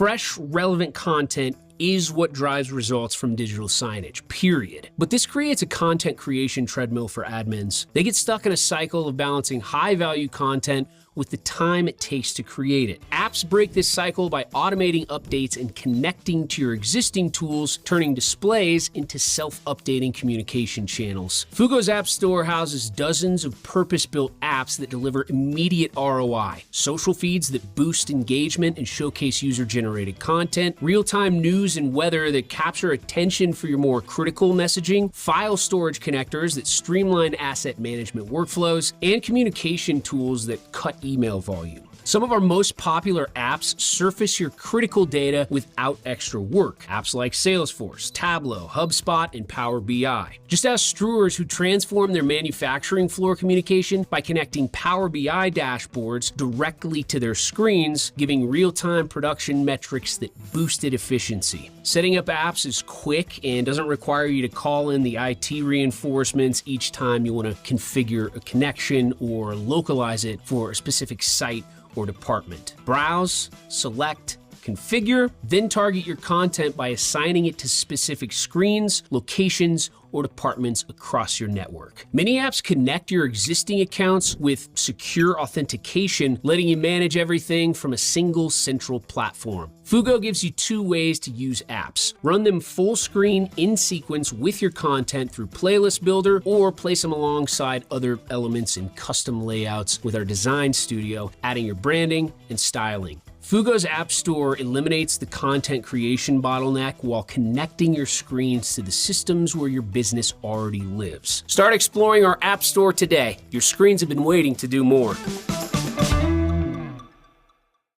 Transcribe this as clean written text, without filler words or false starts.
Fresh, relevant content is what drives results from digital signage, period. But this creates a content creation treadmill for admins. They get stuck in a cycle of balancing high-value content with the time it takes to create it. Apps break this cycle by automating updates and connecting to your existing tools, turning displays into self-updating communication channels. Fugo's App Store houses dozens of purpose-built apps that deliver immediate ROI, social feeds that boost engagement and showcase user-generated content, real-time news and weather that capture attention for your more critical messaging, file storage connectors that streamline asset management workflows, and communication tools that cut email volume. Some of our most popular apps surface your critical data without extra work. Apps like Salesforce, Tableau, HubSpot, and Power BI. Just ask Strewers, who transform their manufacturing floor communication by connecting Power BI dashboards directly to their screens, giving real-time production metrics that boosted efficiency. Setting up apps is quick and doesn't require you to call in the IT reinforcements each time you want to configure a connection or localize it for a specific site or department. Browse, select, configure, then target your content by assigning it to specific screens, locations, or departments across your network. Many apps connect your existing accounts with secure authentication, letting you manage everything from a single central platform. Fugo gives you two ways to use apps. Run them full screen in sequence with your content through Playlist Builder, or place them alongside other elements in custom layouts with our design studio, adding your branding and styling. Fugo's App Store eliminates the content creation bottleneck while connecting your screens to the systems where your business already lives. Start exploring our App Store today. Your screens have been waiting to do more.